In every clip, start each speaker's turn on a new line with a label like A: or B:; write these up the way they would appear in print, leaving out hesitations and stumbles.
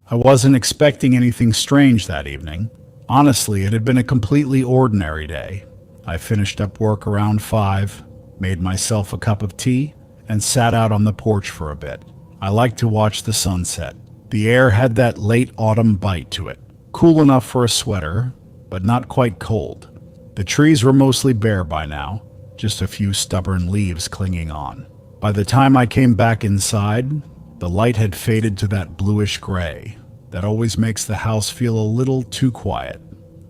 A: I wasn't expecting anything strange that evening. Honestly, it had been a completely ordinary day. I finished up work around 5, made myself a cup of tea, and sat out on the porch for a bit. I liked to watch the sunset. The air had that late autumn bite to it, cool enough for a sweater, but not quite cold. The trees were mostly bare by now, just a few stubborn leaves clinging on. By the time I came back inside, the light had faded to that bluish gray that always makes the house feel a little too quiet.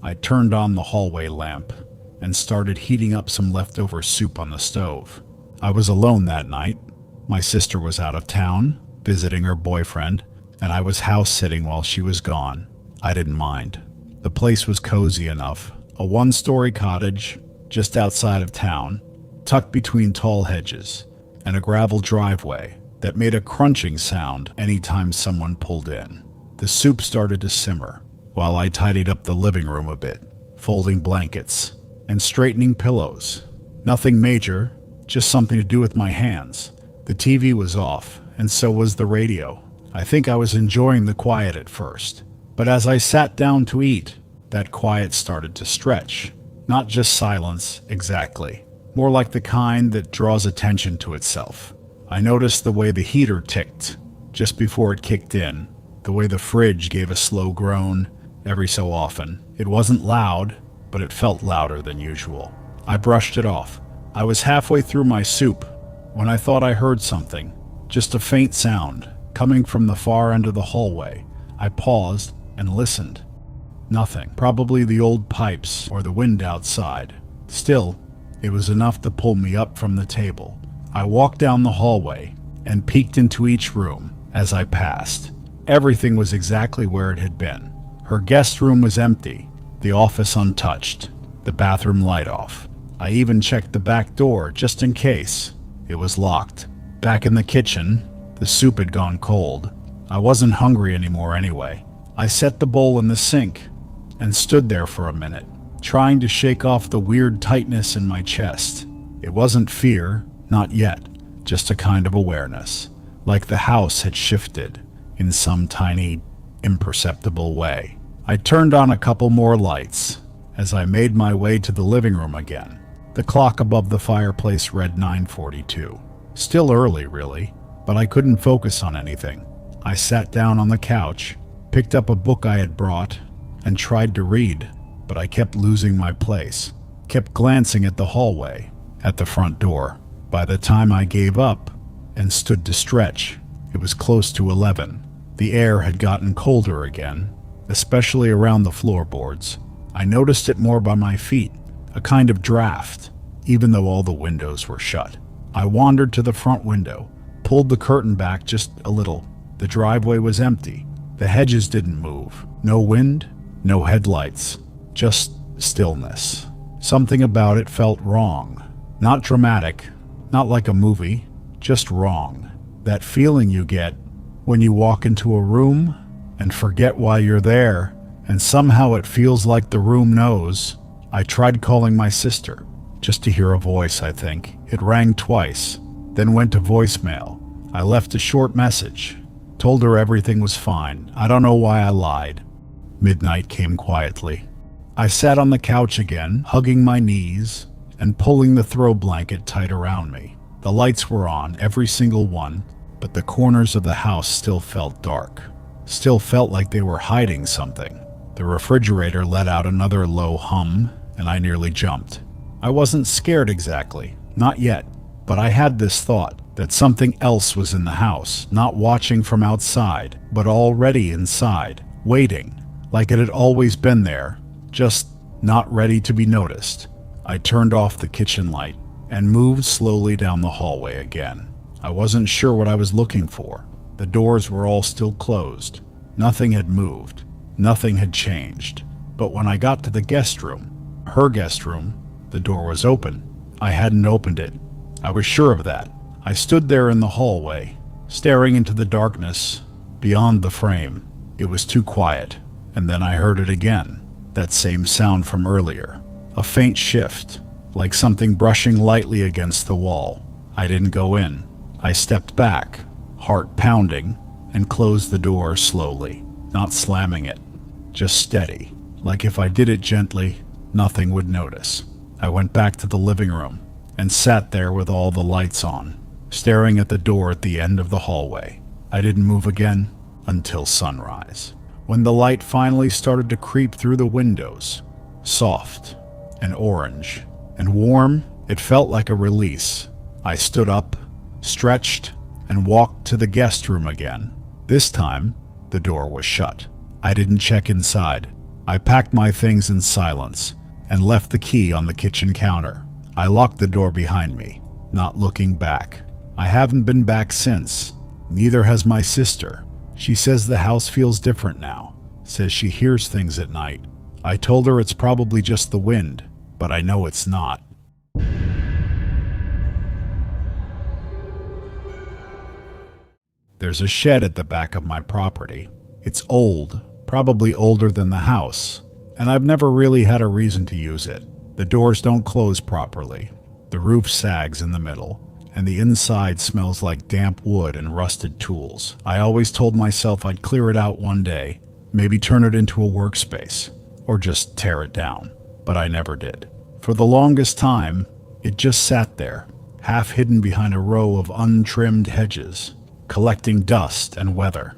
A: I turned on the hallway lamp and started heating up some leftover soup on the stove. I was alone that night. My sister was out of town, visiting her boyfriend, and I was house-sitting while she was gone. I didn't mind. The place was cozy enough. A one-story cottage just outside of town, tucked between tall hedges, and a gravel driveway that made a crunching sound anytime someone pulled in. The soup started to simmer while I tidied up the living room a bit, folding blankets and straightening pillows. Nothing major, just something to do with my hands. The TV was off, and so was the radio. I think I was enjoying the quiet at first, but as I sat down to eat, that quiet started to stretch. Not just silence, exactly. More like the kind that draws attention to itself. I noticed the way the heater ticked just before it kicked in, the way the fridge gave a slow groan every so often. It wasn't loud, but it felt louder than usual. I brushed it off. I was halfway through my soup when I thought I heard something, just a faint sound coming from the far end of the hallway. I paused and listened. Nothing. Probably the old pipes or the wind outside. Still, it was enough to pull me up from the table. I walked down the hallway and peeked into each room as I passed. Everything was exactly where it had been. Her guest room was empty, the office untouched, the bathroom light off. I even checked the back door just in case. It was locked. Back in the kitchen, the soup had gone cold. I wasn't hungry anymore anyway. I set the bowl in the sink and stood there for a minute, trying to shake off the weird tightness in my chest. It wasn't fear, not yet, just a kind of awareness, like the house had shifted in some tiny, imperceptible way. I turned on a couple more lights as I made my way to the living room again. The clock above the fireplace read 9:42. Still early, really, but I couldn't focus on anything. I sat down on the couch, picked up a book I had brought, and tried to read, but I kept losing my place, kept glancing at the hallway, at the front door. By the time I gave up and stood to stretch, it was close to 11. The air had gotten colder again, especially around the floorboards. I noticed it more by my feet, a kind of draft, even though all the windows were shut. I wandered to the front window, pulled the curtain back just a little. The driveway was empty. The hedges didn't move. No wind, no headlights, just stillness. Something about it felt wrong. Not dramatic, not like a movie, just wrong. That feeling you get when you walk into a room and forget why you're there, and somehow it feels like the room knows. I tried calling my sister, just to hear a voice, I think. It rang twice, then went to voicemail. I left a short message, told her everything was fine. I don't know why I lied. Midnight came quietly. I sat on the couch again, hugging my knees and pulling the throw blanket tight around me. The lights were on, every single one, but the corners of the house still felt dark. Still felt like they were hiding something. The refrigerator let out another low hum, and I nearly jumped. I wasn't scared exactly, not yet, but I had this thought that something else was in the house, not watching from outside, but already inside, waiting, like it had always been there, just not ready to be noticed. I turned off the kitchen light and moved slowly down the hallway again. I wasn't sure what I was looking for. The doors were all still closed. Nothing had moved. Nothing had changed. But when I got to the guest room, her guest room, the door was open. I hadn't opened it. I was sure of that. I stood there in the hallway, staring into the darkness beyond the frame. It was too quiet, and then I heard it again, that same sound from earlier. A faint shift, like something brushing lightly against the wall. I didn't go in. I stepped back, heart pounding, and closed the door slowly. not slamming it, just steady. Like if I did it gently, nothing would notice. I went back to the living room and sat there with all the lights on, staring at the door at the end of the hallway. I didn't move again until sunrise, when the light finally started to creep through the windows. Soft and orange and warm, it felt like a release. I stood up, stretched, and walked to the guest room again. This time, the door was shut. I didn't check inside. I packed my things in silence and left the key on the kitchen counter. I locked the door behind me, not looking back. I haven't been back since. Neither has my sister. She says the house feels different now. Says she hears things at night. I told her it's probably just the wind, but I know it's not. There's a shed at the back of my property. It's old, probably older than the house, and I've never really had a reason to use it. The doors don't close properly. The roof sags in the middle, and the inside smells like damp wood and rusted tools. I always told myself I'd clear it out one day, maybe turn it into a workspace, or just tear it down, but I never did. For the longest time, it just sat there, half hidden behind a row of untrimmed hedges, collecting dust and weather.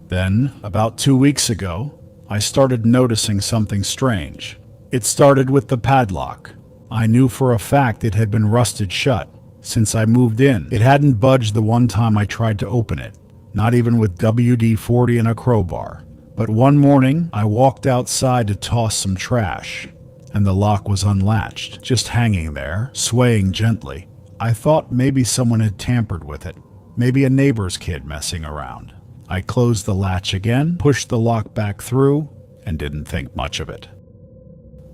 A: Then, about 2 weeks ago, I started noticing something strange. It started with the padlock. I knew for a fact it had been rusted shut since I moved in. It hadn't budged the one time I tried to open it, not even with WD-40 and a crowbar. But one morning, I walked outside to toss some trash, and the lock was unlatched, just hanging there, swaying gently. I thought maybe someone had tampered with it, maybe a neighbor's kid messing around. I closed the latch again, pushed the lock back through, and didn't think much of it.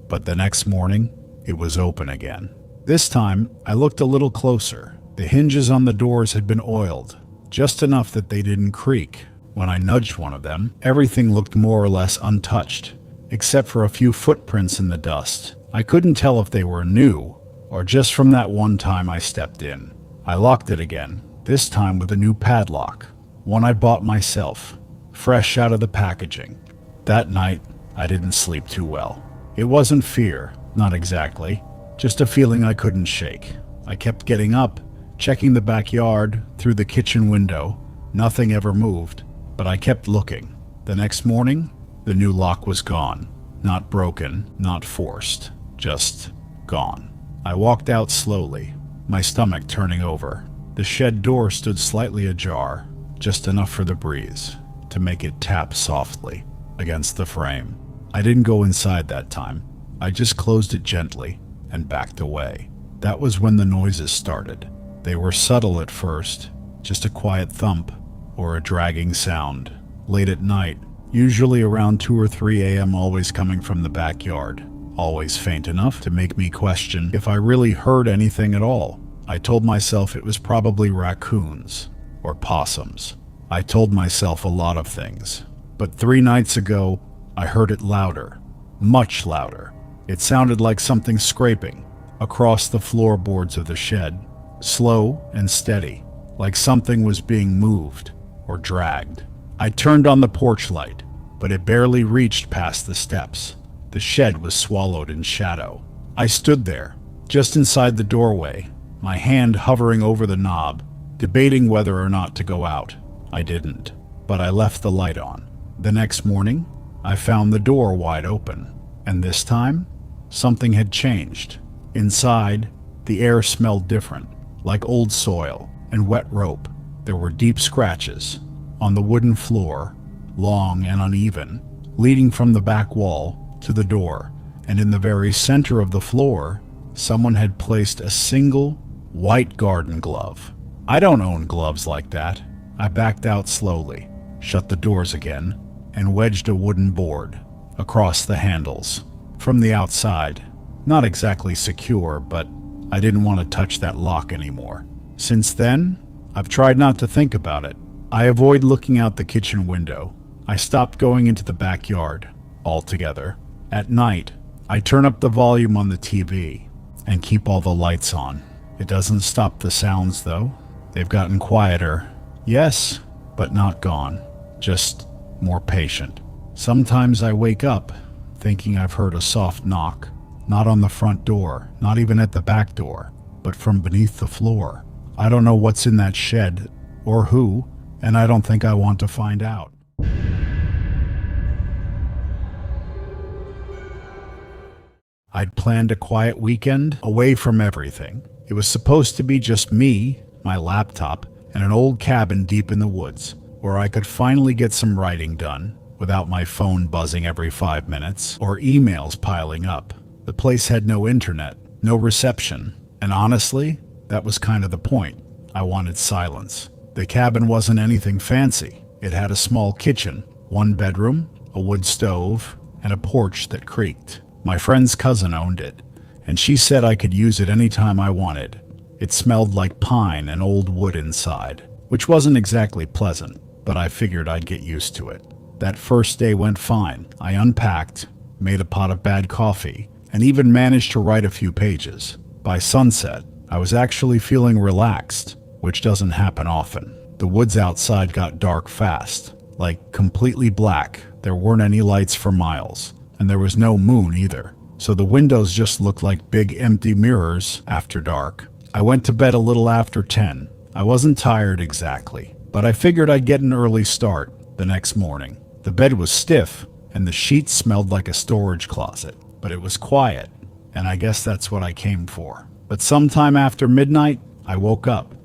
A: But the next morning, it was open again. This time, I looked a little closer. The hinges on the doors had been oiled, just enough that they didn't creak. When I nudged one of them, everything looked more or less untouched, except for a few footprints in the dust. I couldn't tell if they were new, or just from that one time I stepped in. I locked it again, this time with a new padlock, one I bought myself, fresh out of the packaging. That night, I didn't sleep too well. It wasn't fear, not exactly, just a feeling I couldn't shake. I kept getting up, checking the backyard, through the kitchen window. Nothing ever moved, but I kept looking. The next morning, the new lock was gone. Not broken, not forced, just gone. I walked out slowly, my stomach turning over. The shed door stood slightly ajar, just enough for the breeze to make it tap softly against the frame. I didn't go inside that time. I just closed it gently and backed away. That was when the noises started. They were subtle at first, just a quiet thump or a dragging sound. Late at night, usually around 2 or 3 a.m., always coming from the backyard. Always faint enough to make me question if I really heard anything at all. I told myself it was probably raccoons or possums. I told myself a lot of things. But 3 nights ago, I heard it louder, much louder. It sounded like something scraping across the floorboards of the shed, slow and steady, like something was being moved or dragged. I turned on the porch light, but it barely reached past the steps. The shed was swallowed in shadow. I stood there, just inside the doorway, my hand hovering over the knob, debating whether or not to go out. I didn't, but I left the light on. The next morning, I found the door wide open, and this time, something had changed. Inside, the air smelled different, like old soil and wet rope. There were deep scratches on the wooden floor, long and uneven, leading from the back wall to the door, and in the very center of the floor, someone had placed a single white garden glove. I don't own gloves like that. I backed out slowly, shut the doors again, and wedged a wooden board across the handles. From the outside, not exactly secure, but I didn't want to touch that lock anymore. Since then, I've tried not to think about it. I avoid looking out the kitchen window. I stopped going into the backyard altogether. At night, I turn up the volume on the TV and keep all the lights on. It doesn't stop the sounds, though. They've gotten quieter. Yes, but not gone. Just more patient. Sometimes I wake up thinking I've heard a soft knock, not on the front door, not even at the back door, but from beneath the floor. I don't know what's in that shed or who, and I don't think I want to find out. I'd planned a quiet weekend away from everything. It was supposed to be just me, my laptop, and an old cabin deep in the woods, where I could finally get some writing done without my phone buzzing every 5 minutes or emails piling up. The place had no internet, no reception, and honestly, that was kind of the point. I wanted silence. The cabin wasn't anything fancy. It had a small kitchen, 1 bedroom, a wood stove, and a porch that creaked. My friend's cousin owned it, and she said I could use it anytime I wanted. It smelled like pine and old wood inside, which wasn't exactly pleasant, but I figured I'd get used to it. That first day went fine. I unpacked, made a pot of bad coffee, and even managed to write a few pages. By sunset, I was actually feeling relaxed, which doesn't happen often. The woods outside got dark fast, like completely black. There weren't any lights for miles, and there was no moon either, so the windows just looked like big empty mirrors after dark. I went to bed a little after 10. I wasn't tired exactly, but I figured I'd get an early start the next morning. The bed was stiff, and the sheets smelled like a storage closet, but it was quiet, and I guess that's what I came for. But sometime after midnight, I woke up.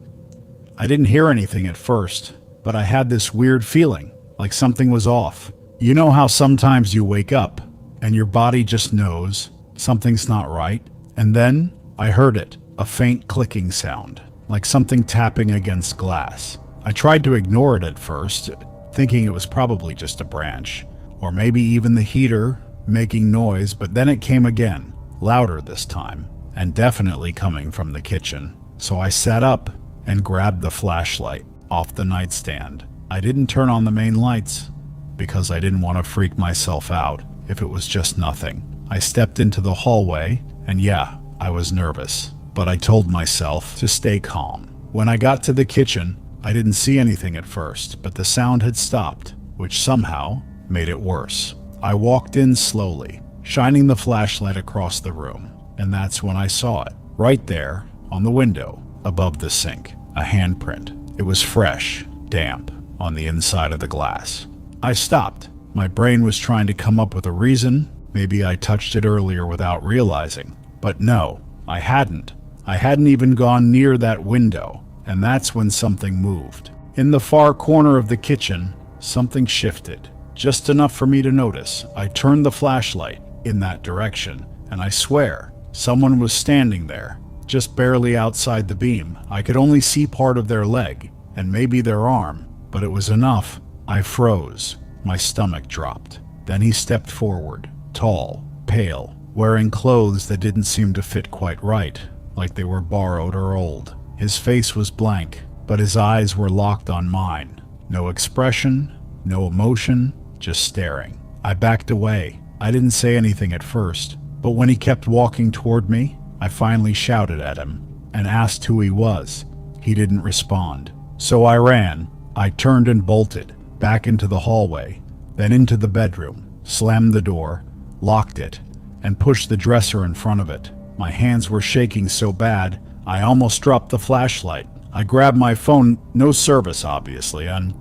A: I didn't hear anything at first, but I had this weird feeling, like something was off. You know how sometimes you wake up, and your body just knows something's not right? And then I heard it, a faint clicking sound, like something tapping against glass. I tried to ignore it at first, thinking it was probably just a branch, or maybe even the heater making noise, but then it came again, louder this time, and definitely coming from the kitchen. So I sat up and grabbed the flashlight off the nightstand. I didn't turn on the main lights because I didn't want to freak myself out if it was just nothing. I stepped into the hallway, and yeah, I was nervous, but I told myself to stay calm. When I got to the kitchen, I didn't see anything at first, but the sound had stopped, which somehow made it worse. I walked in slowly, shining the flashlight across the room, and that's when I saw it. Right there, on the window, above the sink, a handprint. It was fresh, damp, on the inside of the glass. I stopped. My brain was trying to come up with a reason. Maybe I touched it earlier without realizing. But no, I hadn't. I hadn't even gone near that window. And that's when something moved. In the far corner of the kitchen, something shifted, just enough for me to notice. I turned the flashlight in that direction, and I swear, someone was standing there, just barely outside the beam. I could only see part of their leg, and maybe their arm, but it was enough. I froze. My stomach dropped. Then he stepped forward, tall, pale, wearing clothes that didn't seem to fit quite right, like they were borrowed or old. His face was blank, but his eyes were locked on mine. No expression, no emotion, just staring. I backed away. I didn't say anything at first, but when he kept walking toward me, I finally shouted at him and asked who he was. He didn't respond. So I ran. I turned and bolted, back into the hallway, then into the bedroom, slammed the door, locked it, and pushed the dresser in front of it. My hands were shaking so bad, I almost dropped the flashlight. I grabbed my phone, no service obviously, and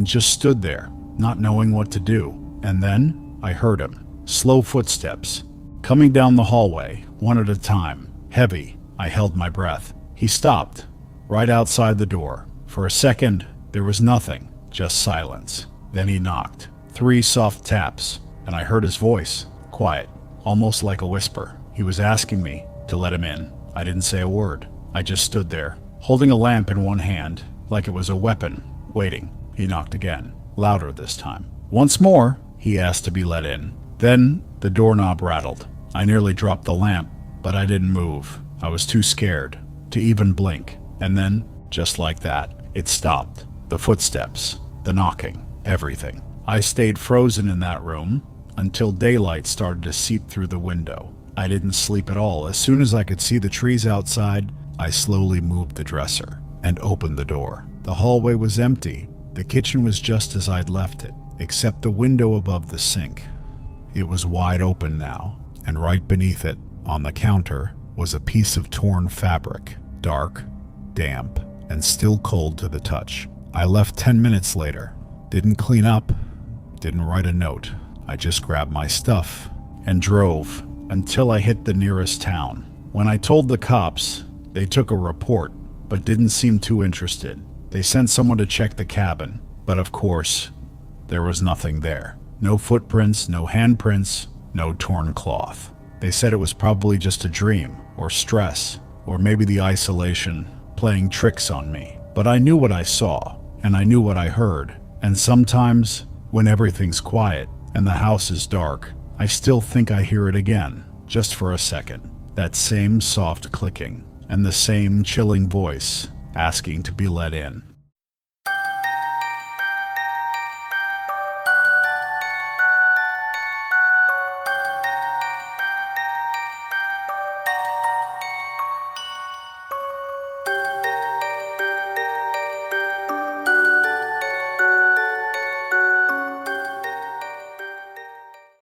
A: just stood there, not knowing what to do. And then I heard him. Slow footsteps, coming down the hallway, one at a time, heavy. I held my breath. He stopped, right outside the door. For a second, there was nothing, just silence. Then he knocked. 3 soft taps, and I heard his voice, quiet, almost like a whisper. He was asking me to let him in. I didn't say a word. I just stood there, holding a lamp in one hand, like it was a weapon, waiting. He knocked again, louder this time. Once more, he asked to be let in. Then, the doorknob rattled. I nearly dropped the lamp, but I didn't move. I was too scared to even blink. And then, just like that, it stopped. The footsteps, the knocking, everything. I stayed frozen in that room until daylight started to seep through the window. I didn't sleep at all. As soon as I could see the trees outside, I slowly moved the dresser and opened the door. The hallway was empty. The kitchen was just as I'd left it. except the window above the sink. It was wide open now, and right beneath it, on the counter, was a piece of torn fabric, dark, damp, and still cold to the touch. I left 10 minutes later. Didn't clean up, didn't write a note. I just grabbed my stuff and drove until I hit the nearest town. When I told the cops, they took a report, but didn't seem too interested. They sent someone to check the cabin, but of course, there was nothing there. No footprints, no handprints, no torn cloth. They said it was probably just a dream, or stress, or maybe the isolation playing tricks on me. But I knew what I saw, and I knew what I heard. And sometimes, when everything's quiet and the house is dark, I still think I hear it again, just for a second. That same soft clicking, and the same chilling voice asking to be let in.